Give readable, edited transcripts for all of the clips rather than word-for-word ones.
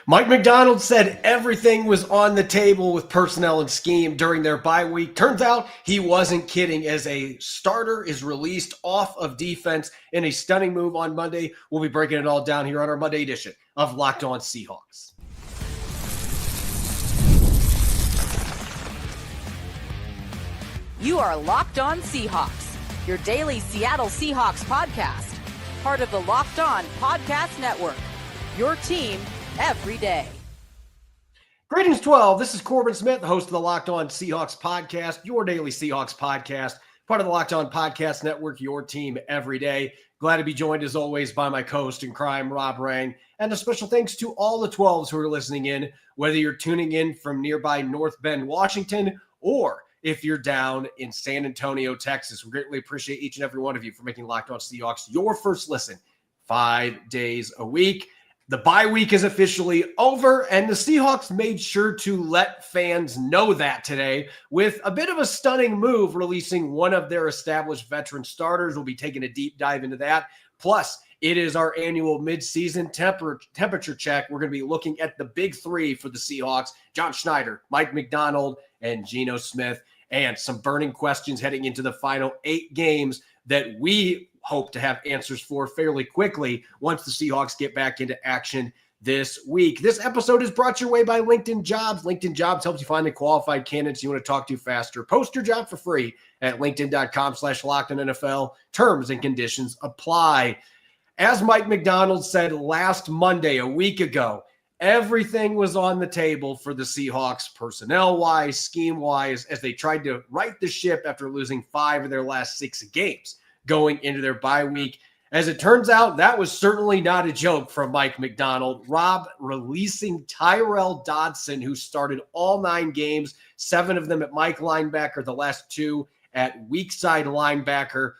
Mike Macdonald said everything was on the table with personnel and scheme during their bye week. Turns out he wasn't kidding, as a starter is released off of defense in a stunning move on Monday. We'll be breaking it all down here on our Monday edition of Locked On Seahawks. You are Locked On Seahawks, your daily Seattle Seahawks podcast, part of the Locked On Podcast Network, your team every day. Greetings, 12. This is Corbin Smith, the host of the Locked On Seahawks podcast, your daily Seahawks podcast, part of the Locked On Podcast Network, your team every day. Glad to be joined, as always, by my co-host in crime, Rob Rang. And a special thanks to all the 12s who are listening in, whether you're tuning in from nearby North Bend, Washington, or if you're down in San Antonio, Texas. We greatly appreciate each and every one of you for making Locked On Seahawks your first listen 5 days a week. The bye week is officially over, and the Seahawks made sure to let fans know that today with a bit of a stunning move, releasing one of their established veteran starters. We'll be taking a deep dive into that. Plus, it is our annual midseason temperature check. We're going to be looking at the big three for the Seahawks: John Schneider, Mike Macdonald, and Geno Smith, and some burning questions heading into the final 8 games that we hope to have answers for fairly quickly once the Seahawks get back into action this week. This episode is brought your way by LinkedIn Jobs. LinkedIn Jobs helps you find the qualified candidates you want to talk to faster. Post your job for free at linkedin.com/LockedOnNFL. Terms and conditions apply. As Mike Macdonald said last Monday, a week ago, everything was on the table for the Seahawks, personnel-wise, scheme-wise, as they tried to right the ship after losing 5 of their last 6 games going into their bye week. As it turns out, that was certainly not a joke from Mike Macdonald. Rob releasing Tyrel Dodson, who started all 9 games, 7 of them at Mike linebacker, the last 2 at weak side linebacker,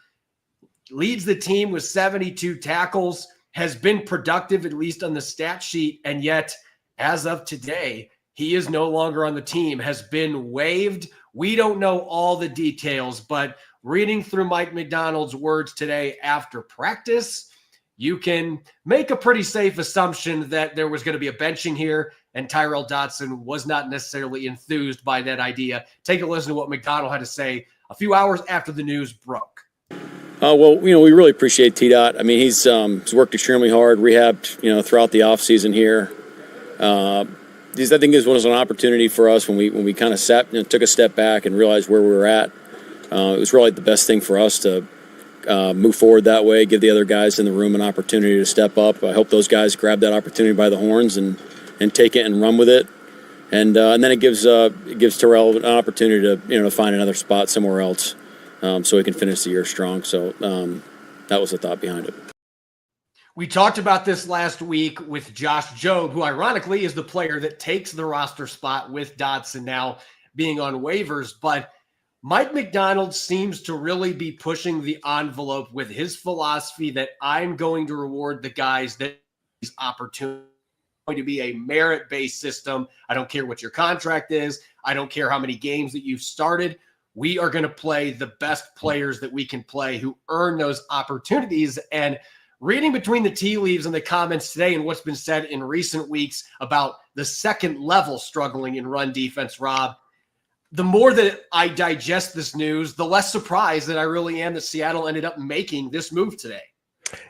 leads the team with 72 tackles, has been productive, at least on the stat sheet, and yet, as of today, he is no longer on the team, has been waived. We don't know all the details, but reading through Mike Macdonald's words today after practice, you can make a pretty safe assumption that there was going to be a benching here, and Tyrel Dodson was not necessarily enthused by that idea. Take a listen to what Macdonald had to say a few hours after the news broke. We really appreciate T-Dot. I mean, he's worked extremely hard, rehabbed, throughout the offseason here. I think this was an opportunity for us when we kind of took a step back and realized where we were at. It was really the best thing for us to move forward that way, give the other guys in the room an opportunity to step up. I hope those guys grab that opportunity by the horns and take it and run with it. And then it gives Tyrel an opportunity to find another spot somewhere else, so he can finish the year strong. So that was the thought behind it. We talked about this last week with Josh Jobe, who ironically is the player that takes the roster spot with Dodson now being on waivers. But Mike Macdonald seems to really be pushing the envelope with his philosophy that I'm going to reward the guys that these opportunities. Going to be a merit-based system. I don't care what your contract is. I don't care how many games that you've started. We are going to play the best players that we can play who earn those opportunities. And reading between the tea leaves in the comments today and what's been said in recent weeks about the second level struggling in run defense, Rob, the more that I digest this news, the less surprised that I really am that Seattle ended up making this move today.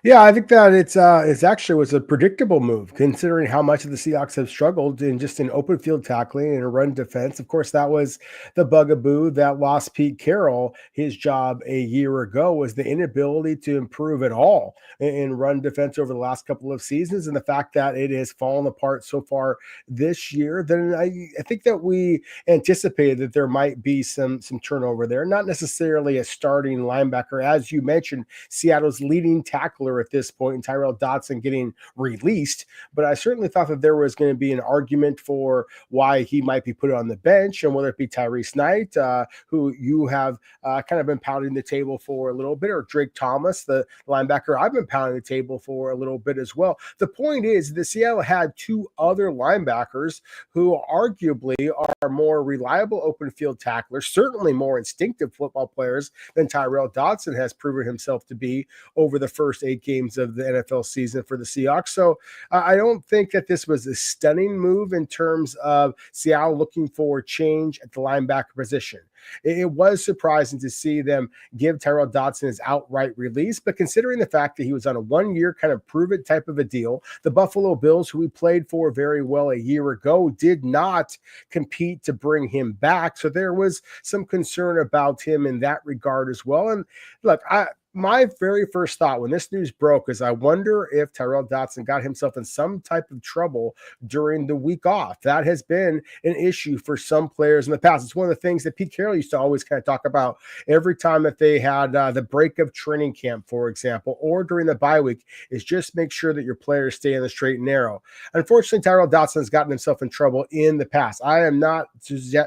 Yeah, I think that it's actually was a predictable move considering how much of the Seahawks have struggled in open field tackling and a run defense. Of course, that was the bugaboo that lost Pete Carroll his job a year ago, was the inability to improve at all in run defense over the last couple of seasons, and the fact that it has fallen apart so far this year. Then I think that we anticipated that there might be some turnover there, not necessarily a starting linebacker, as you mentioned. Seattle's leading tackler at this point, and Tyrel Dodson getting released. But I certainly thought that there was going to be an argument for why he might be put on the bench, and whether it be Tyrice Knight, who you have kind of been pounding the table for a little bit, or Drake Thomas, the linebacker I've been pounding the table for a little bit as well. The point is that Seattle had 2 other linebackers who arguably are more reliable open field tacklers, certainly more instinctive football players than Tyrel Dodson has proven himself to be over the first first 8 games of the NFL season for the Seahawks. So I don't think that this was a stunning move in terms of Seattle looking for change at the linebacker position. It was surprising to see them give Tyrel Dodson his outright release, but considering the fact that he was on a 1-year kind of prove-it type of a deal, the Buffalo Bills, who he played for very well a year ago, did not compete to bring him back. So there was some concern about him in that regard as well. And look, my very first thought when this news broke is I wonder if Tyrel Dodson got himself in some type of trouble during the week off. That has been an issue for some players in the past. It's one of the things that Pete Carroll used to always kind of talk about every time that they had the break of training camp, for example, or during the bye week, is just make sure that your players stay in the straight and narrow. Unfortunately, Tyrel Dodson has gotten himself in trouble in the past. I am not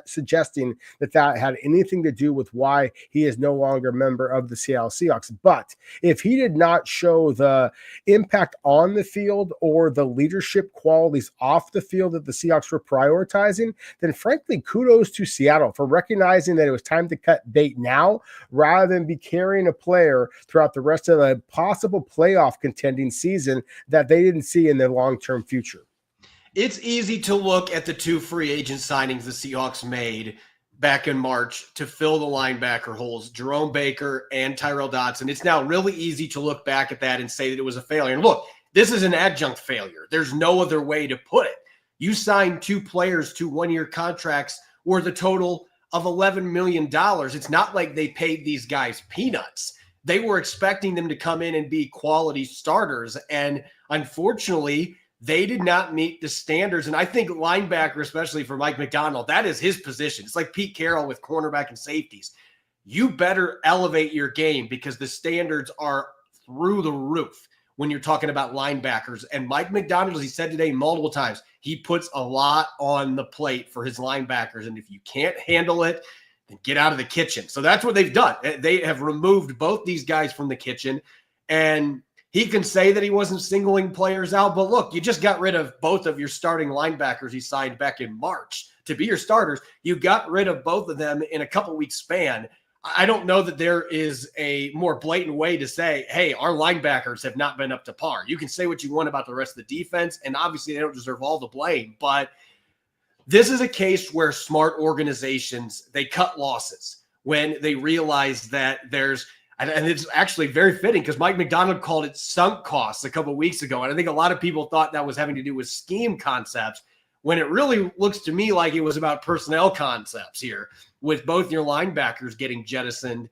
suggesting that had anything to do with why he is no longer a member of the Seattle Seahawks. But if he did not show the impact on the field or the leadership qualities off the field that the Seahawks were prioritizing, then frankly, kudos to Seattle for recognizing that it was time to cut bait now rather than be carrying a player throughout the rest of the possible playoff contending season that they didn't see in their long-term future. It's easy to look at the 2 free agent signings the Seahawks made back in March to fill the linebacker holes, Jerome Baker and Tyrel Dodson. It's now really easy to look back at that and say that it was a failure. And look, this is an adjunct failure. There's no other way to put it. You signed 2 players to 1-year contracts worth a total of $11 million. It's not like they paid these guys peanuts. They were expecting them to come in and be quality starters. And unfortunately, they did not meet the standards. And I think linebacker, especially for Mike Macdonald, that is his position. It's like Pete Carroll with cornerback and safeties. You better elevate your game because the standards are through the roof when you're talking about linebackers. And Mike Macdonald, as he said today multiple times, he puts a lot on the plate for his linebackers. And if you can't handle it, then get out of the kitchen. So that's what they've done. They have removed both these guys from the kitchen. And he can say that he wasn't singling players out, but look, you just got rid of both of your starting linebackers he signed back in March to be your starters. You got rid of both of them in a couple weeks span. I don't know that there is a more blatant way to say, hey, our linebackers have not been up to par. You can say what you want about the rest of the defense, and obviously they don't deserve all the blame, but this is a case where smart organizations, they cut losses when they realize that there's – and it's actually very fitting because Mike Macdonald called it sunk costs a couple of weeks ago. And I think a lot of people thought that was having to do with scheme concepts when it really looks to me like it was about personnel concepts here with both your linebackers getting jettisoned.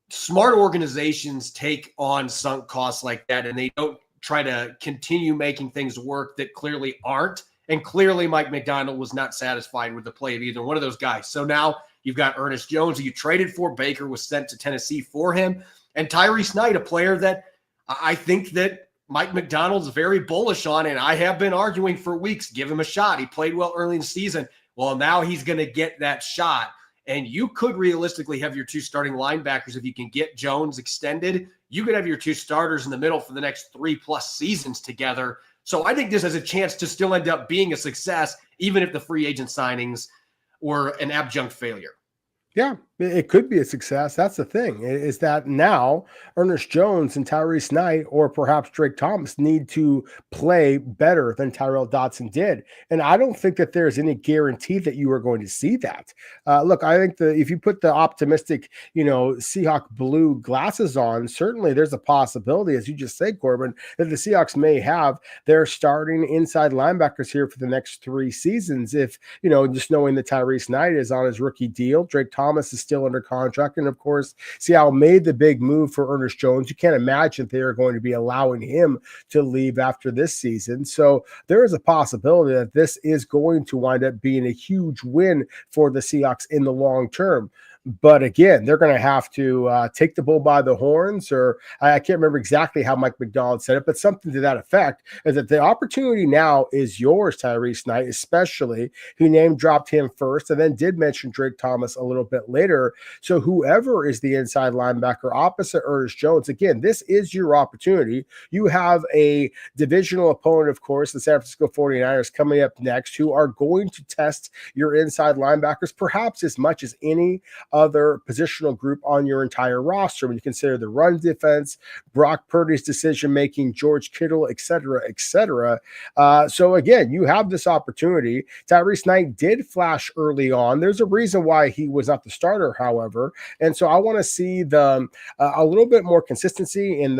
Smart organizations take on sunk costs like that, and they don't try to continue making things work that clearly aren't. And clearly Mike Macdonald was not satisfied with the play of either one of those guys. So now you've got Ernest Jones, who you traded for. Baker was sent to Tennessee for him. And Tyrice Knight, a player that I think that Mike Macdonald's very bullish on, and I have been arguing for weeks, give him a shot. He played well early in the season. Well, now he's going to get that shot. And you could realistically have your 2 starting linebackers. If you can get Jones extended, you could have your 2 starters in the middle for the next 3+ seasons together. So I think this has a chance to still end up being a success, even if the free agent signings were an adjunct failure. Yeah, it could be a success. That's the thing, is that now Ernest Jones and Tyrice Knight, or perhaps Drake Thomas, need to play better than Tyrel Dodson did. And I don't think that there's any guarantee that you are going to see that. Look, I think if you put the optimistic, Seahawk blue glasses on, certainly there's a possibility, as you just said, Corbin, that the Seahawks may have their starting inside linebackers here for the next 3 seasons. If, just knowing that Tyrice Knight is on his rookie deal, Drake Thomas is still under contract. And of course, Seattle made the big move for Ernest Jones. You can't imagine they are going to be allowing him to leave after this season. So there is a possibility that this is going to wind up being a huge win for the Seahawks in the long term. But again, they're going to have to take the bull by the horns, or I can't remember exactly how Mike Macdonald said it, but something to that effect, is that the opportunity now is yours, Tyrice Knight, especially. He name dropped him first and then did mention Drake Thomas a little bit later. So whoever is the inside linebacker opposite Ernest Jones, again, this is your opportunity. You have a divisional opponent, of course, the San Francisco 49ers coming up next, who are going to test your inside linebackers perhaps as much as any other positional group on your entire roster when you consider the run defense, Brock Purdy's decision-making, George Kittle, et cetera, et cetera. So again, you have this opportunity. Tyrice Knight did flash early on. There's a reason why he was not the starter, however. And so I want to see a little bit more consistency in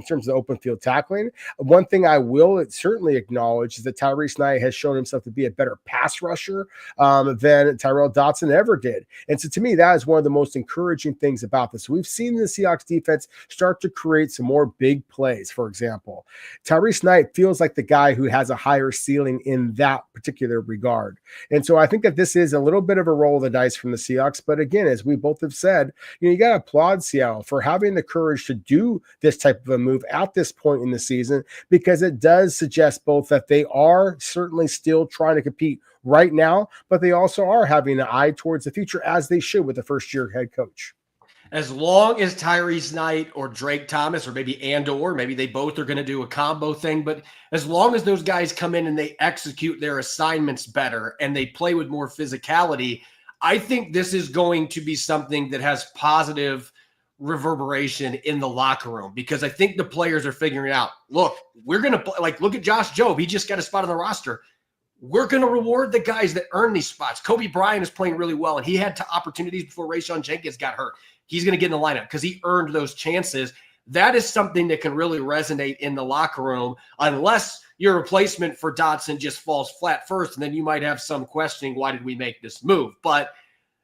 terms of open field tackling. One thing I will certainly acknowledge is that Tyrice Knight has shown himself to be a better pass rusher than Tyrel Dodson ever did. And so to me, that is one of the most encouraging things about this. We've seen the Seahawks defense start to create some more big plays. For example, Tyrice Knight feels like the guy who has a higher ceiling in that particular regard. And so I think that this is a little bit of a roll of the dice from the Seahawks. But again, as we both have said, you got to applaud Seattle for having the courage to do this type of a move at this point in the season, because it does suggest both that they are certainly still trying to compete right now, but they also are having an eye towards the future, as they should with the first-year head coach. As long as Tyrice Knight or Drake Thomas, or maybe maybe they both are going to do a combo thing, but as long as those guys come in and they execute their assignments better and they play with more physicality, I think this is going to be something that has positive reverberation in the locker room, because I think the players are figuring out, look, we're going to play, like, look at Josh Jobe. He just got a spot on the roster. We're going to reward the guys that earn these spots. Kobe Bryant is playing really well, and he had opportunities before Rayshawn Jenkins got hurt. He's going to get in the lineup because he earned those chances. That is something that can really resonate in the locker room, unless your replacement for Dodson just falls flat first, and then you might have some questioning, why did we make this move? But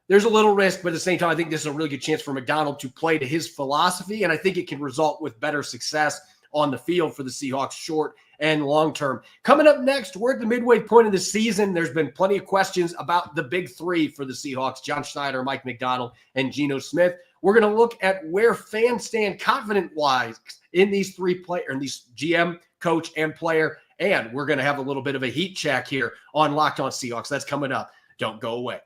there's a little risk, but at the same time, I think this is a really good chance for McDonald to play to his philosophy, and I think it can result with better success on the field for the Seahawks short and long term. Coming up next, we're at the midway point of the season. There's been plenty of questions about the big three for the Seahawks: John Schneider, Mike McDonald, and Geno Smith. We're going to look at where fans stand confident-wise in these three players, in these GM, coach, and player, and we're going to have a little bit of a heat check here on Locked On Seahawks. That's coming up. Don't go away.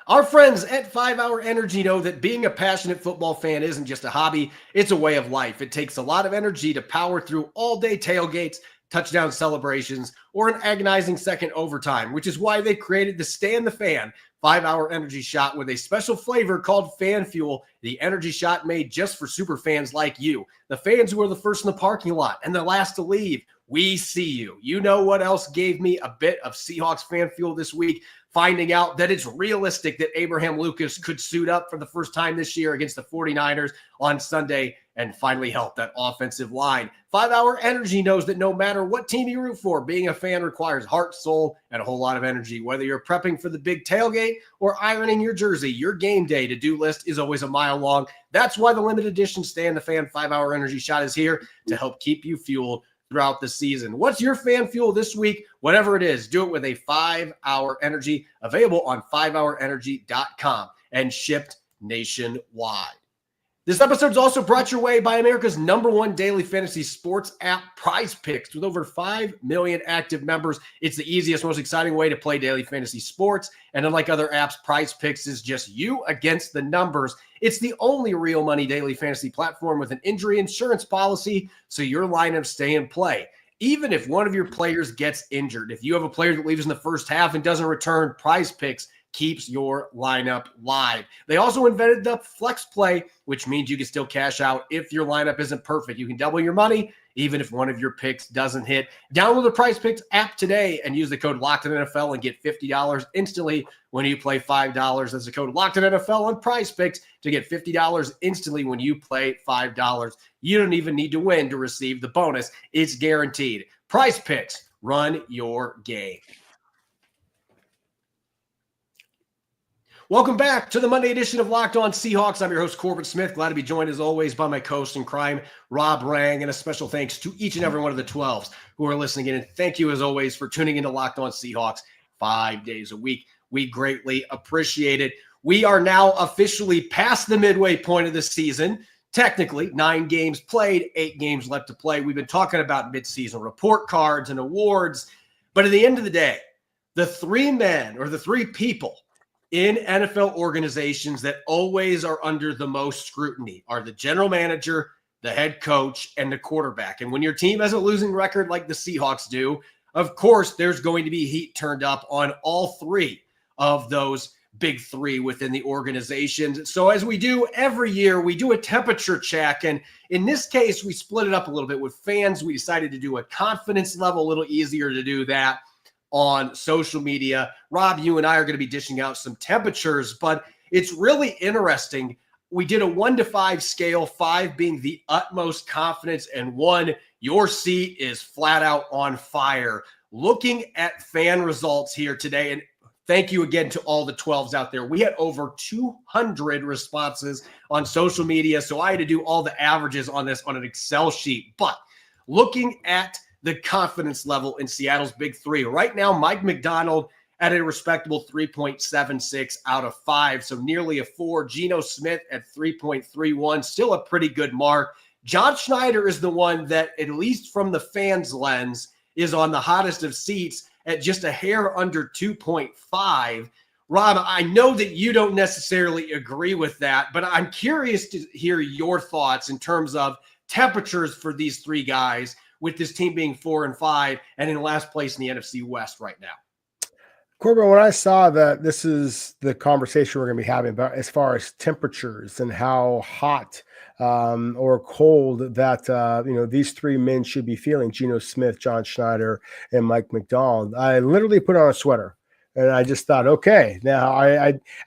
Our friends at 5 Hour Energy know that being a passionate football fan isn't just a hobby, it's a way of life. It takes a lot of energy to power through all-day tailgates, touchdown celebrations, or an agonizing second overtime, which is why they created the Stand the Fan 5 Hour Energy Shot with a special flavor called Fan Fuel, the energy shot made just for super fans like you, the fans who are the first in the parking lot and the last to leave. We see you. You know what else gave me a bit of Seahawks Fan Fuel this week? Finding out that it's realistic that Abraham Lucas could suit up for the first time this year against the 49ers on Sunday and finally help that offensive line. 5 Hour Energy knows that no matter what team you root for, being a fan requires heart, soul, and a whole lot of energy. Whether you're prepping for the big tailgate or ironing your jersey, your game day to-do list is always a mile long. That's why the limited edition Stand the Fan 5 Hour Energy Shot is here to help keep you fueled throughout the season. What's your fan fuel this week? Whatever it is, do it with a 5 Hour Energy, available on 5hourenergy.com and shipped nationwide. This episode is also brought your way by America's #1 daily fantasy sports app, Prize Picks. With over 5 million active members, it's the easiest, most exciting way to play daily fantasy sports. And unlike other apps, Prize Picks is just you against the numbers. It's the only real money daily fantasy platform with an injury insurance policy, so your lineups stay in play. Even if one of your players gets injured, if you have a player that leaves in the first half and doesn't return, Prize Picks keeps your lineup live. They also invented the flex play, which means you can still cash out if your lineup isn't perfect. You can double your money even if one of your picks doesn't hit. Download the Prize Picks app today and use the code LOCKEDONNFL and get $50 instantly when you play $5. That's the code LOCKEDONNFL on Prize Picks to get $50 instantly when you play $5. You don't even need to win to receive the bonus. It's guaranteed. Prize Picks, run your game. Welcome back to the Monday edition of Locked On Seahawks. I'm your host, Corbin Smith. Glad to be joined, as always, by my co-host in crime, Rob Rang. And a special thanks to each and every one of the 12s who are listening in. And thank you, as always, for tuning into Locked On Seahawks 5 days a week. We greatly appreciate it. We are now officially past the midway point of the season. Technically, 9 games played, 8 games left to play. We've been talking about midseason report cards and awards. But at the end of the day, the 3 men, or the 3 people in NFL organizations that always are under the most scrutiny are the general manager, the head coach, and the quarterback. And when your team has a losing record like the Seahawks do, of course, there's going to be heat turned up on all three of those big three within the organization. So as we do every year, we do a temperature check. And in this case, we split it up a little bit with fans. We decided to do a confidence level, a little easier to do that on social media. Rob, you and I are going to be dishing out some temperatures, but it's really interesting. We did a 1 to 5 scale, 5 being the utmost confidence, and 1, your seat is flat out on fire. Looking at fan results here today, and thank you again to all the 12s out there. We had over 200 responses on social media, so I had to do all the averages on this on an Excel sheet. But looking at the confidence level in Seattle's big three, right now, Mike Macdonald at a respectable 3.76 out of 5, so nearly a 4. Geno Smith at 3.31, still a pretty good mark. John Schneider is the one that, at least from the fans' lens, is on the hottest of seats at just a hair under 2.5. Rob, I know that you don't necessarily agree with that, but I'm curious to hear your thoughts in terms of temperatures for these three guys, with this team being 4 and 5 and in last place in the NFC West right now. Corbin, when I saw that this is the conversation we're going to be having about as far as temperatures and how hot or cold that these three men should be feeling, Geno Smith, John Schneider, and Mike Macdonald, I literally put on a sweater. And I just thought, okay, now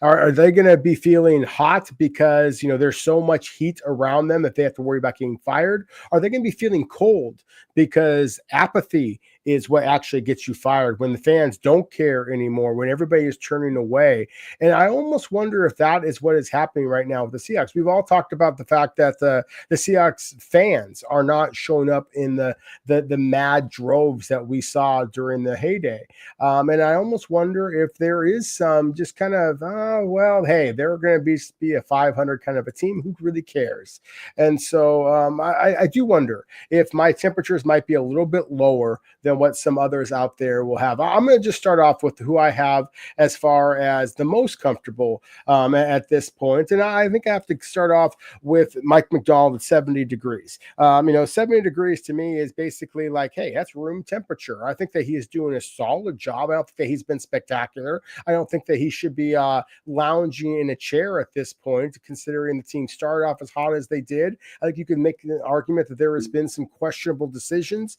are they going to be feeling hot because, there's so much heat around them that they have to worry about getting fired? Are they going to be feeling cold because apathy is what actually gets you fired, when the fans don't care anymore, when everybody is turning away? And I almost wonder if that is what is happening right now with the Seahawks. We've all talked about the fact that the Seahawks fans are not showing up in the mad droves that we saw during the heyday. And I almost wonder if there is some just kind of, hey, they're going to be a 500 kind of a team. Who really cares? And so I do wonder if my temperatures might be a little bit lower than what some others out there will have. I'm going to just start off with who I have as far as the most comfortable at this point. And I think I have to start off with Mike Macdonald at 70 degrees. 70 degrees to me is basically like, hey, that's room temperature. I think that he is doing a solid job. I don't think that he's been spectacular. I don't think that he should be lounging in a chair at this point, considering the team started off as hot as they did. I think you can make an argument that there has been some questionable decisions,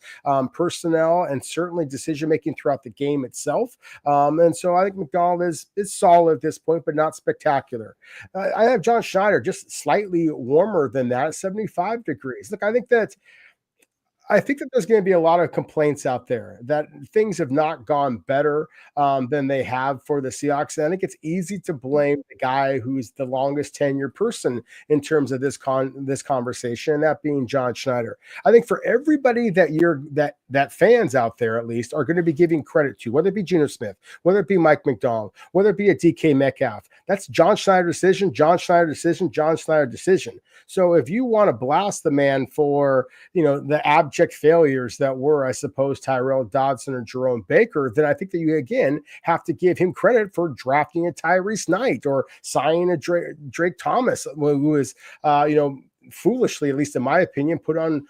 personnel, and certainly decision-making throughout the game itself. And so I think Macdonald is solid at this point, but not spectacular. I have John Schneider just slightly warmer than that, 75 degrees. Look, I think that there's going to be a lot of complaints out there that things have not gone better than they have for the Seahawks. And I think it's easy to blame the guy who's the longest tenured person in terms of this conversation, and that being John Schneider. I think for everybody that fans out there at least are going to be giving credit to, whether it be Geno Smith, whether it be Mike Macdonald, whether it be a DK Metcalf, that's John Schneider's decision, John Schneider's decision, John Schneider's decision. So if you want to blast the man for, the abject failures that were, I suppose, Tyrel Dodson or Jerome Baker, then I think that you, again, have to give him credit for drafting a Tyrice Knight or signing a Drake Thomas, who is, foolishly, at least in my opinion, put on,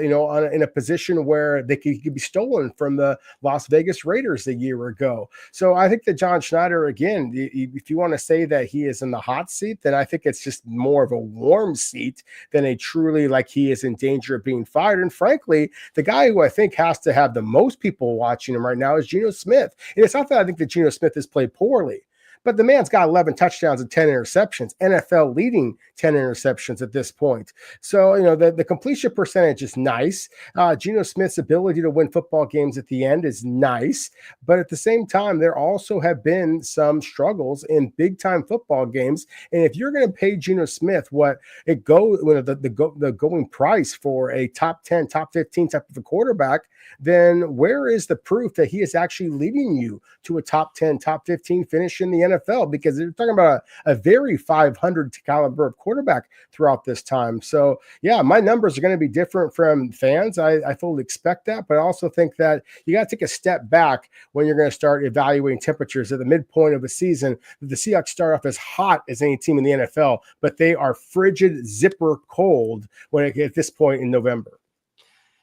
in a position where he could be stolen from the Las Vegas Raiders a year ago. So I think that John Schneider, again, if you want to say that he is in the hot seat, then I think it's just more of a warm seat than a truly like he is in danger of being fired. And frankly, the guy who I think has to have the most people watching him right now is Geno Smith. And it's not that I think that Geno Smith has played poorly, but the man's got 11 touchdowns and 10 interceptions, NFL leading 10 interceptions at this point. So, the completion percentage is nice. Geno Smith's ability to win football games at the end is nice. But at the same time, there also have been some struggles in big-time football games. And if you're going to pay Geno Smith what it goes, the going price for a top 10, top 15 type of a quarterback, then where is the proof that he is actually leading you to a top 10, top 15 finish in the NFL? Because they're talking about a very 500 caliber of quarterback throughout this time. So yeah, my numbers are going to be different from fans. I fully expect that, but I also think that you got to take a step back when you're going to start evaluating temperatures at the midpoint of a season. The Seahawks start off as hot as any team in the NFL, but they are frigid, zipper cold at this point in November.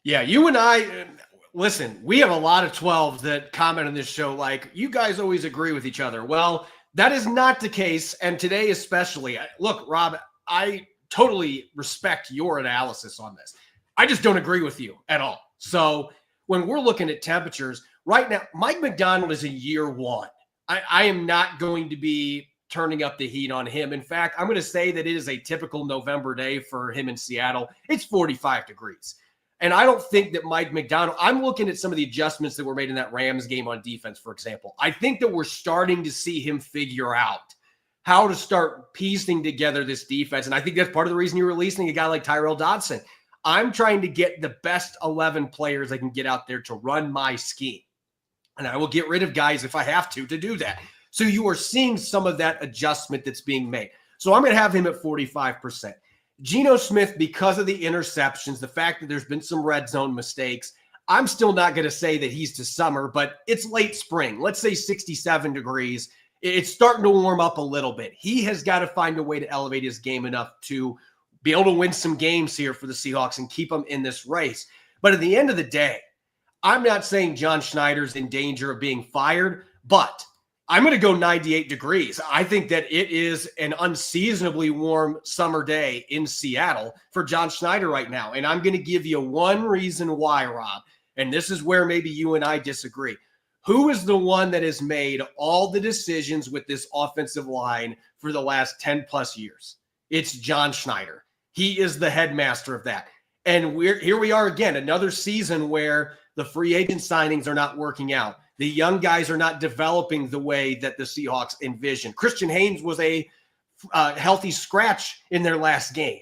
Yeah, you and I, listen, we have a lot of 12s that comment on this show like, you guys always agree with each other. Well, that is not the case, and today especially. Look, Rob, I totally respect your analysis on this. I just don't agree with you at all. So when we're looking at temperatures right now, Mike Macdonald is in year one. I am not going to be turning up the heat on him. In fact, I'm going to say that it is a typical November day for him in Seattle. It's 45 degrees. And I don't think that Mike Macdonald, I'm looking at some of the adjustments that were made in that Rams game on defense, for example. I think that we're starting to see him figure out how to start piecing together this defense. And I think that's part of the reason you're releasing a guy like Tyrel Dodson. I'm trying to get the best 11 players I can get out there to run my scheme. And I will get rid of guys if I have to do that. So you are seeing some of that adjustment that's being made. So I'm going to have him at 45%. Geno Smith, because of the interceptions, the fact that there's been some red zone mistakes, I'm still not going to say that he's to summer, but it's late spring. Let's say 67 degrees. It's starting to warm up a little bit. He has got to find a way to elevate his game enough to be able to win some games here for the Seahawks and keep them in this race. But at the end of the day, I'm not saying John Schneider's in danger of being fired, but I'm going to go 98 degrees. I think that it is an unseasonably warm summer day in Seattle for John Schneider right now. And I'm going to give you one reason why, Rob, and this is where maybe you and I disagree. Who is the one that has made all the decisions with this offensive line for the last 10 plus years? It's John Schneider. He is the headmaster of that. And here we are again, another season where the free agent signings are not working out. The young guys are not developing the way that the Seahawks envisioned. Christian Haynes was a healthy scratch in their last game.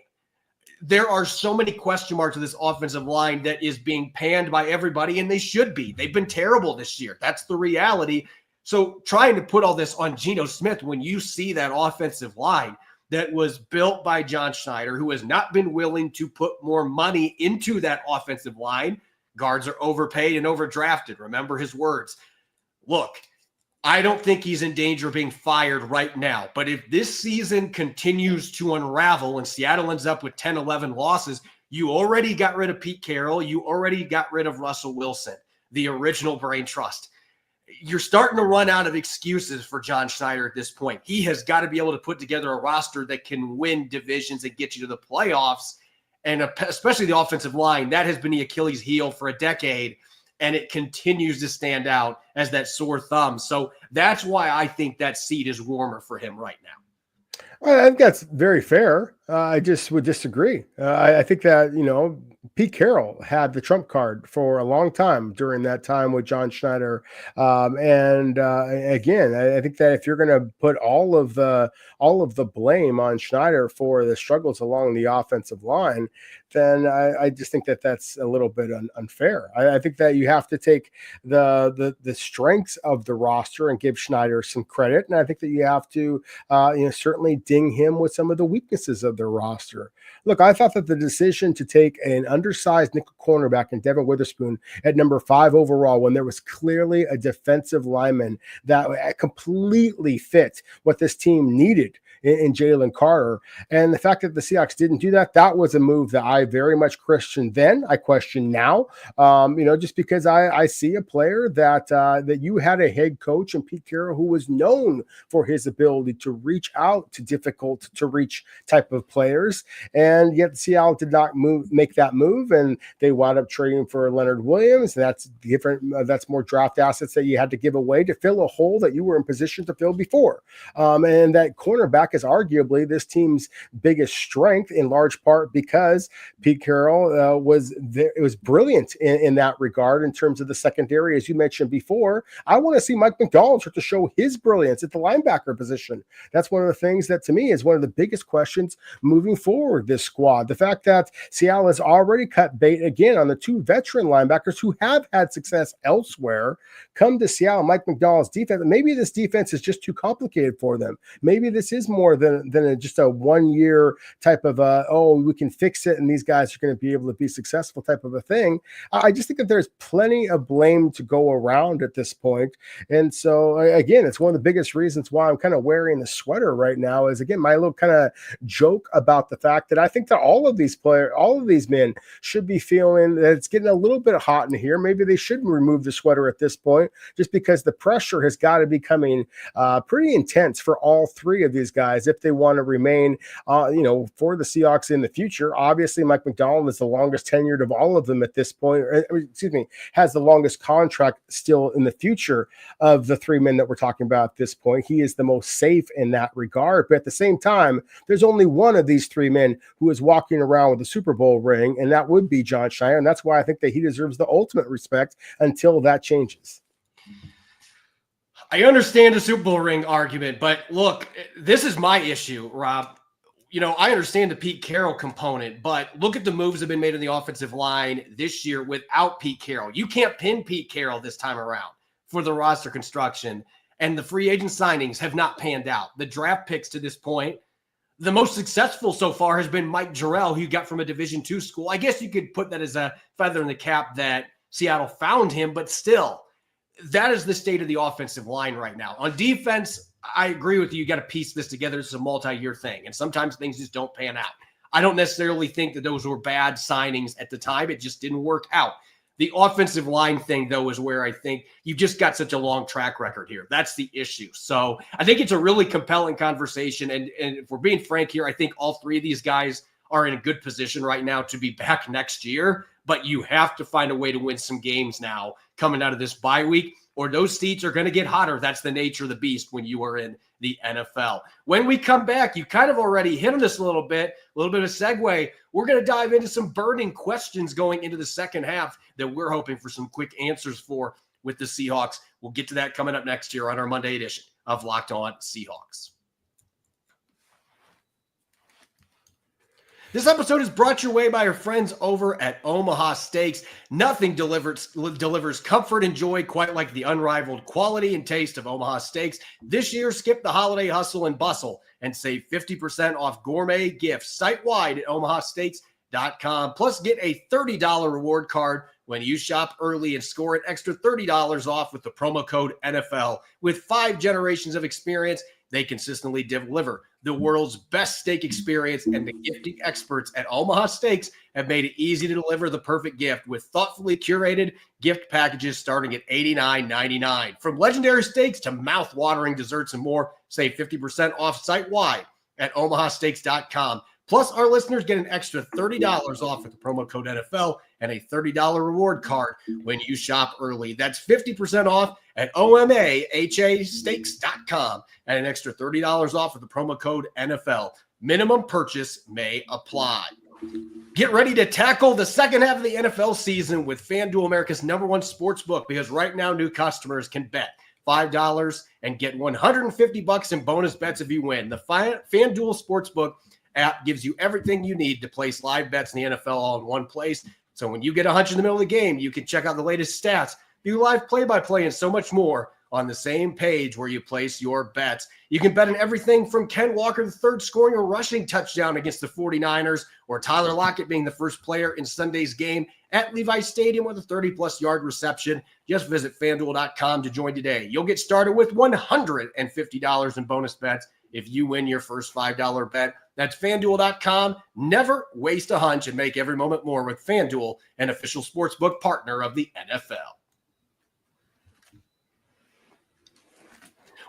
There are so many question marks with this offensive line that is being panned by everybody, and they should be. They've been terrible this year. That's the reality. So trying to put all this on Geno Smith when you see that offensive line that was built by John Schneider, who has not been willing to put more money into that offensive line. Guards are overpaid and overdrafted. Remember his words. Look, I don't think he's in danger of being fired right now. But if this season continues to unravel and Seattle ends up with 10, 11 losses, you already got rid of Pete Carroll. You already got rid of Russell Wilson, the original brain trust. You're starting to run out of excuses for John Schneider at this point. He has got to be able to put together a roster that can win divisions and get you to the playoffs. And especially the offensive line, that has been the Achilles heel for a decade, and it continues to stand out as that sore thumb. So that's why I think that seat is warmer for him right now. Well, I think that's very fair. I just would disagree. I think that, Pete Carroll had the trump card for a long time during that time with John Schneider. Again, I think that if you're going to put all of the blame on Schneider for the struggles along the offensive line, then I just think that that's a little bit unfair. I think that you have to take the strengths of the roster and give Schneider some credit. And I think that you have to, certainly ding him with some of the weaknesses of their roster. Look, I thought that the decision to take an undersized nickel cornerback in Devin Witherspoon at number 5 overall, when there was clearly a defensive lineman that completely fit what this team needed in Jalen Carter. And the fact that the Seahawks didn't do that, that was a move that I very much questioned then. I question now, just because I see a player that you had a head coach in Pete Carroll who was known for his ability to reach out to difficult to reach type of players. And yet Seattle did not make that move. And they wound up trading for Leonard Williams. That's different. That's more draft assets that you had to give away to fill a hole that you were in position to fill before. And that cornerback is arguably this team's biggest strength, in large part because Pete Carroll was brilliant in that regard in terms of the secondary. As you mentioned before, I want to see Mike Macdonald start to show his brilliance at the linebacker position. That's one of the things that to me is one of the biggest questions moving forward this squad. The fact that Seattle has already cut bait again on the 2 veteran linebackers who have had success elsewhere come to Seattle. Mike Macdonald's defense, maybe this defense is just too complicated for them. Maybe this is more more than just a 1 year type of we can fix it and these guys are going to be able to be successful type of a thing. I just think that there's plenty of blame to go around at this point. And so again, it's one of the biggest reasons why I'm kind of wearing the sweater right now is, again, my little kind of joke about the fact that I think that all of these men should be feeling that it's getting a little bit hot in here. Maybe they shouldn't remove the sweater at this point, just because the pressure has got to be coming pretty intense for all three of these guys if they want to remain, for the Seahawks in the future. Obviously, Mike Macdonald is the longest tenured of all of them at this point, has the longest contract still in the future of the three men that we're talking about at this point. He is the most safe in that regard. But at the same time, there's only one of these three men who is walking around with a Super Bowl ring, and that would be John Schneider. And that's why I think that he deserves the ultimate respect until that changes. I understand the Super Bowl ring argument, but look, this is my issue, Rob. I understand the Pete Carroll component, but look at the moves that have been made on the offensive line this year without Pete Carroll. You can't pin Pete Carroll this time around for the roster construction, and the free agent signings have not panned out. The draft picks to this point, the most successful so far has been Mike Jarrell, who you got from a Division II school. I guess you could put that as a feather in the cap that Seattle found him, but still, that is the state of the offensive line right now. On defense, I agree with you. You got to piece this together. It's a multi-year thing, and sometimes things just don't pan out. I don't necessarily think that those were bad signings at the time. It just didn't work out. The offensive line thing, though, is where I think you've just got such a long track record here. That's the issue. So I think it's a really compelling conversation. And if we're being frank here, I think all three of these guys are in a good position right now to be back next year. But you have to find a way to win some games now coming out of this bye week, or those seats are going to get hotter. That's the nature of the beast when you are in the NFL. When we come back, you kind of already hit on this a little bit of a segue. We're going to dive into some burning questions going into the second half that we're hoping for some quick answers for with the Seahawks. We'll get to that coming up next year on our Monday edition of Locked On Seahawks. This episode is brought your way by our friends over at Omaha Steaks. Nothing delivers comfort and joy quite like the unrivaled quality and taste of Omaha Steaks. This year, skip the holiday hustle and bustle and save 50% off gourmet gifts site-wide at omahasteaks.com. Plus, get a $30 reward card when you shop early and score an extra $30 off with the promo code NFL. With 5 generations of experience, they consistently deliver the world's best steak experience, and the gifting experts at Omaha Steaks have made it easy to deliver the perfect gift with thoughtfully curated gift packages starting at $89.99. From legendary steaks to mouth-watering desserts and more, save 50% off site-wide at omahasteaks.com. Plus, our listeners get an extra $30 off with the promo code NFL and a $30 reward card when you shop early. That's 50% off at omahasteaks.com and an extra $30 off with the promo code NFL. Minimum purchase may apply. Get ready to tackle the second half of the NFL season with FanDuel, America's #1 sportsbook, because right now new customers can bet $5 and get $150 in bonus bets if you win. The FanDuel Sportsbook app gives you everything you need to place live bets in the NFL all in one place. So when you get a hunch in the middle of the game, you can check out the latest stats, do live play-by-play, and so much more on the same page where you place your bets. You can bet on everything from Ken Walker III scoring a rushing touchdown against the 49ers, or Tyler Lockett being the first player in Sunday's game at Levi's Stadium with a 30-plus yard reception. Just visit FanDuel.com to join today. You'll get started with $150 in bonus bets if you win your first $5 bet. That's FanDuel.com. Never waste a hunch and make every moment more with FanDuel, an official sportsbook partner of the NFL.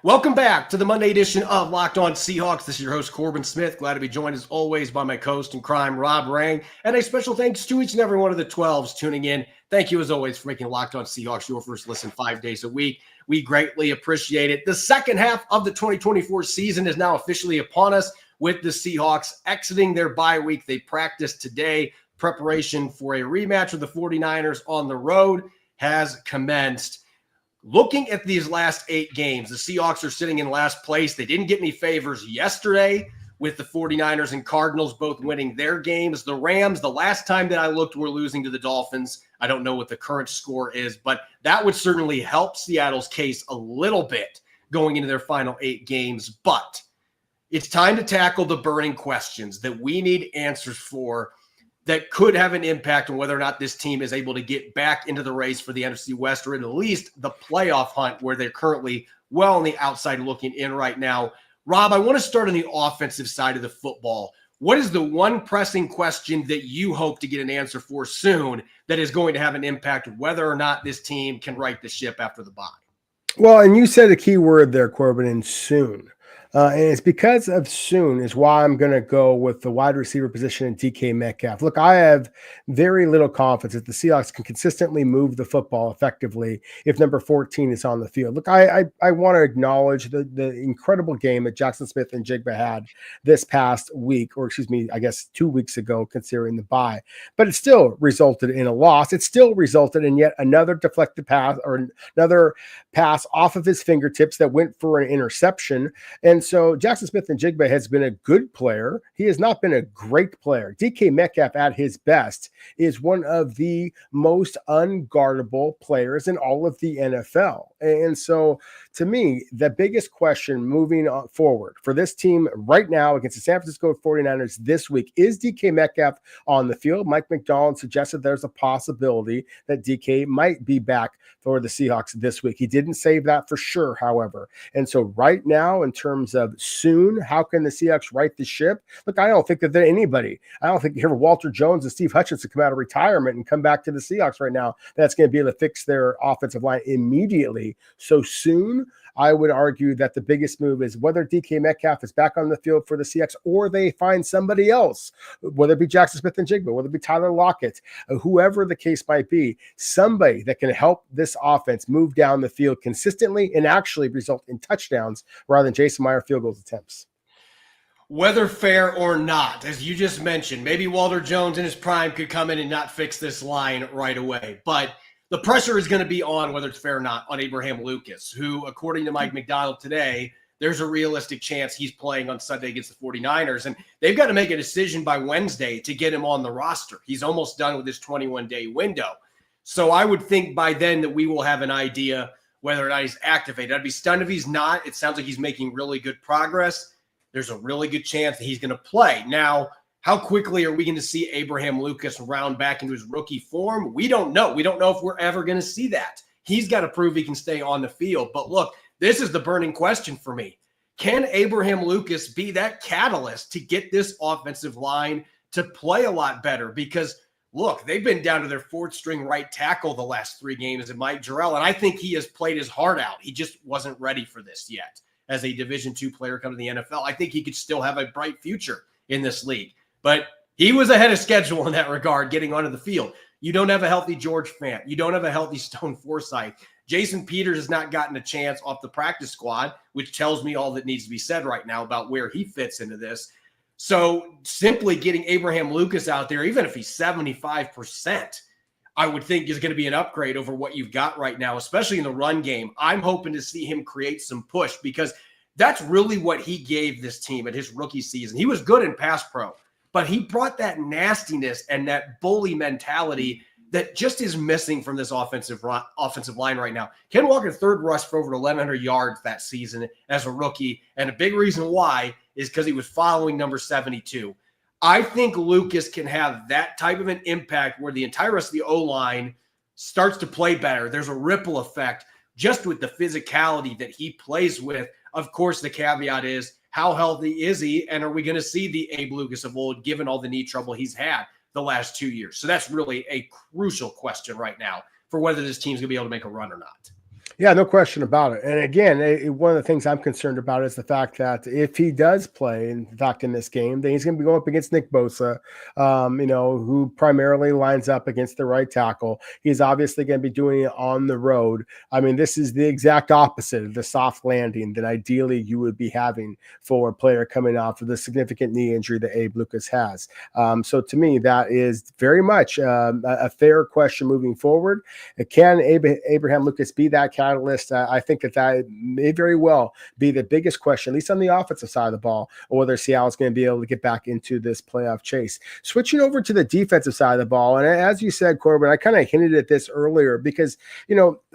Welcome back to the Monday edition of Locked On Seahawks. This is your host, Corbin Smith. Glad to be joined as always by my co-host in crime, Rob Rang. And a special thanks to each and every one of the 12s tuning in. Thank you as always for making Locked On Seahawks your first listen 5 days a week. We greatly appreciate it. The second half of the 2024 season is now officially upon us, with the Seahawks exiting their bye week. They practiced today. Preparation for a rematch with the 49ers on the road has commenced. Looking at these last 8 games, the Seahawks are sitting in last place. They didn't get any favors yesterday with the 49ers and Cardinals both winning their games. The Rams, the last time that I looked, were losing to the Dolphins. I don't know what the current score is, but that would certainly help Seattle's case a little bit going into their final 8 games. But It's time to tackle the burning questions that we need answers for that could have an impact on whether or not this team is able to get back into the race for the NFC West, or at least the playoff hunt where they're currently well on the outside looking in right now. Rob, I want to start on the offensive side of the football. What is the one pressing question that you hope to get an answer for soon that is going to have an impact whether or not this team can right the ship after the bye? Well, and you said a key word there, Corbin, in soon. And it's because of soon is why I'm going to go with the wide receiver position in DK Metcalf. Look, I have very little confidence that the Seahawks can consistently move the football effectively if number 14 is on the field. Look, I want to acknowledge the incredible game that Jackson Smith and Jigba had this past week, or excuse me, I guess 2 weeks ago, considering the bye. But it still resulted in a loss. It still resulted in yet another deflected pass or another pass off of his fingertips that went for an interception. And so Jackson Smith and Jigba has been a good player. He has not been a great player. DK Metcalf at his best is one of the most unguardable players in all of the NFL. And so to me, the biggest question moving forward for this team right now against the San Francisco 49ers this week is DK Metcalf on the field. Mike McDonald suggested there's a possibility that DK might be back for the Seahawks this week. He didn't say that for sure, however. And so right now, in terms of soon, how can the Seahawks right the ship? Look, I don't think that anybody, I don't think here Walter Jones and Steve Hutchinson come out of retirement and come back to the Seahawks right now. That's going to be able to fix their offensive line immediately. So soon, I would argue that the biggest move is whether DK Metcalf is back on the field for the Seahawks or they find somebody else, whether it be Jackson Smith and Jigba, whether it be Tyler Lockett, whoever the case might be, somebody that can help this offense move down the field consistently and actually result in touchdowns rather than Jason Meyer field goal attempts. Whether fair or not, as you just mentioned, maybe Walter Jones in his prime could come in and not fix this line right away, but the pressure is going to be on, whether it's fair or not, on Abraham Lucas, who, according to Mike McDonald today, there's a realistic chance he's playing on Sunday against the 49ers. And they've got to make a decision by Wednesday to get him on the roster. He's almost done with his 21-day window. So I would think by then that we will have an idea whether or not he's activated. I'd be stunned if he's not. It sounds like he's making really good progress. There's a really good chance that he's going to play. Now, how quickly are we going to see Abraham Lucas round back into his rookie form? We don't know. We don't know if we're ever going to see that. He's got to prove he can stay on the field. But look, this is the burning question for me. Can Abraham Lucas be that catalyst to get this offensive line to play a lot better? Because, look, they've been down to their fourth string right tackle the last 3 games in Mike Jarrell, and I think he has played his heart out. He just wasn't ready for this yet as a Division II player coming to the NFL. I think he could still have a bright future in this league. But he was ahead of schedule in that regard, getting onto the field. You don't have a healthy George Fant. You don't have a healthy Stone Forsythe. Jason Peters has not gotten a chance off the practice squad, which tells me all that needs to be said right now about where he fits into this. So simply getting Abraham Lucas out there, even if he's 75%, I would think is going to be an upgrade over what you've got right now, especially in the run game. I'm hoping to see him create some push because that's really what he gave this team at his rookie season. He was good in pass pro, but he brought that nastiness and that bully mentality that just is missing from this offensive line right now. Ken Walker, third rush for over 1,100 yards that season as a rookie, and a big reason why is because he was following number 72. I think Lucas can have that type of an impact where the entire rest of the O-line starts to play better. There's a ripple effect just with the physicality that he plays with. Of course, the caveat is, how healthy is he? And are we going to see the Abe Lucas of old, given all the knee trouble he's had the last 2 years? So that's really a crucial question right now for whether this team's going to be able to make a run or not. Yeah, no question about it. And again, one of the things I'm concerned about is the fact that if he does play, in fact, in this game, then he's going to be going up against Nick Bosa, who primarily lines up against the right tackle. He's obviously going to be doing it on the road. I mean, this is the exact opposite of the soft landing that ideally you would be having for a player coming off of the significant knee injury that Abe Lucas has. So to me, that is very much a fair question moving forward. Can Abraham Lucas be that catalyst? I think that may very well be the biggest question, at least on the offensive side of the ball, or whether Seattle's going to be able to get back into this playoff chase. Switching over to the defensive side of the ball, and as you said, Corbin, I kind of hinted at this earlier because,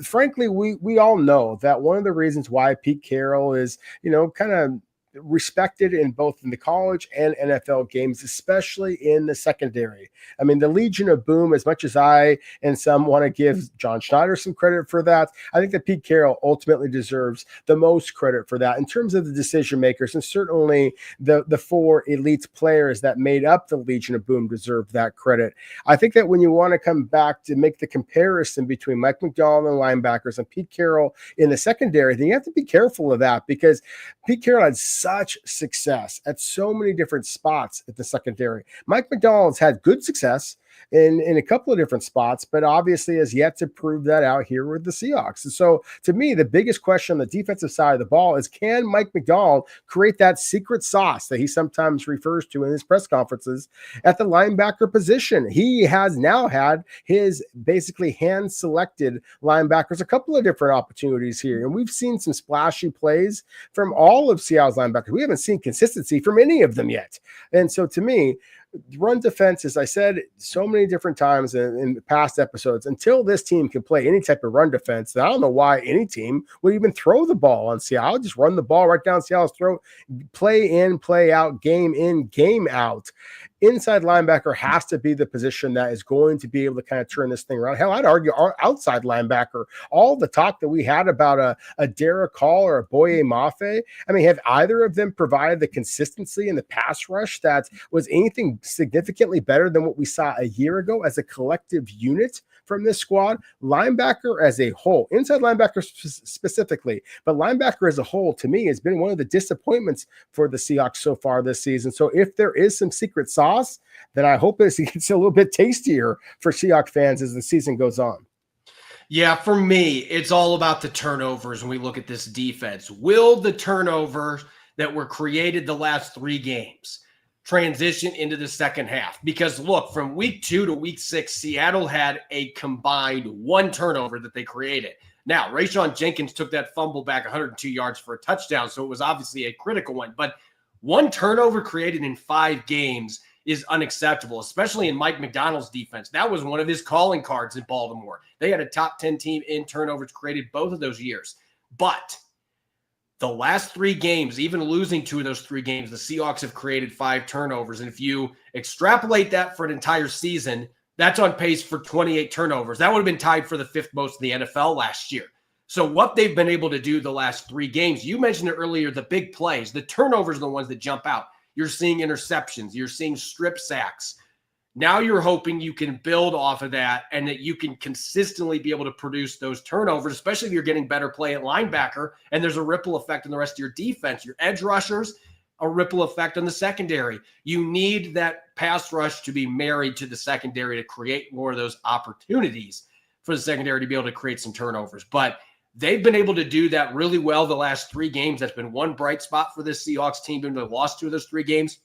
frankly, we all know that one of the reasons why Pete Carroll is, kind of respected in both in the college and NFL games, especially in the secondary. I mean, the Legion of Boom, as much as I and some want to give John Schneider some credit for that, I think that Pete Carroll ultimately deserves the most credit for that in terms of the decision makers, and certainly the four elite players that made up the Legion of Boom deserve that credit. I think that when you want to come back to make the comparison between Mike McDonald and linebackers and Pete Carroll in the secondary, then you have to be careful of that, because Pete Carroll had such success at so many different spots at the secondary. Mike McDonald's had good success in a couple of different spots, but obviously has yet to prove that out here with the Seahawks. And so to me, the biggest question on the defensive side of the ball is, can Mike McDonald create that secret sauce that he sometimes refers to in his press conferences at the linebacker position? He has now had his basically hand-selected linebackers a couple of different opportunities here, and we've seen some splashy plays from all of Seattle's linebackers. We haven't seen consistency from any of them yet. And so to me, run defense, as I said so many different times in past episodes, until this team can play any type of run defense, I don't know why any team would even throw the ball on Seattle. Just run the ball right down Seattle's throat, play in, play out, game in, game out. Inside linebacker has to be the position that is going to be able to kind of turn this thing around. Hell, I'd argue our outside linebacker, all the talk that we had about a Derek Hall or a Boye Mafe, I mean, have either of them provided the consistency in the pass rush that was anything significantly better than what we saw a year ago as a collective unit from this squad? Linebacker as a whole, inside linebacker specifically, but linebacker as a whole, to me, has been one of the disappointments for the Seahawks so far this season. So if there is some secret sauce, then I hope it gets a little bit tastier for Seahawks fans as the season goes on. Yeah, for me, it's all about the turnovers when we look at this defense. Will the turnovers that were created the last 3 games transition into the second half? Because look, from week 2 to week 6, Seattle had a combined 1 turnover that they created. Now, Rayshon Jenkins took that fumble back 102 yards for a touchdown, so it was obviously a critical one. But 1 turnover created in 5 games is unacceptable, especially in Mike McDonald's defense. That was one of his calling cards in Baltimore. They had a top 10 team in turnovers created both of those years. But the last 3 games, even losing 2 of those 3 games, the Seahawks have created 5 turnovers. And if you extrapolate that for an entire season, that's on pace for 28 turnovers. That would have been tied for the 5th most in the NFL last year. So what they've been able to do the last 3 games, you mentioned it earlier, the big plays, the turnovers are the ones that jump out. You're seeing interceptions. You're seeing strip sacks. Now you're hoping you can build off of that and that you can consistently be able to produce those turnovers, especially if you're getting better play at linebacker and there's a ripple effect on the rest of your defense. Your edge rushers, a ripple effect on the secondary. You need that pass rush to be married to the secondary to create more of those opportunities for the secondary to be able to create some turnovers. But they've been able to do that really well the last 3 games. That's been one bright spot for this Seahawks team. They've lost 2 of those 3 games,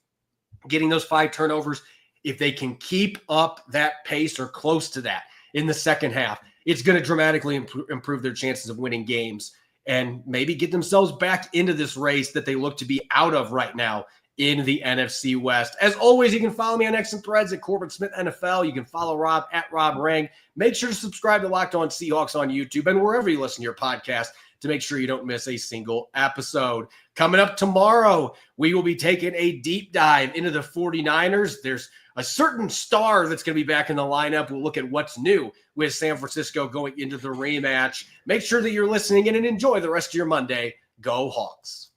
getting those 5 turnovers. If they can keep up that pace or close to that in the second half, it's going to dramatically improve their chances of winning games and maybe get themselves back into this race that they look to be out of right now in the NFC West. As always, you can follow me on X and Threads at Corbin Smith NFL. You can follow Rob at Rob Rang. Make sure to subscribe to Locked On Seahawks on YouTube and wherever you listen to your podcast to make sure you don't miss a single episode. Coming up tomorrow, we will be taking a deep dive into the 49ers. There's a certain star that's going to be back in the lineup. We'll look at what's new with San Francisco going into the rematch. Make sure that you're listening in and enjoy the rest of your Monday. Go Hawks.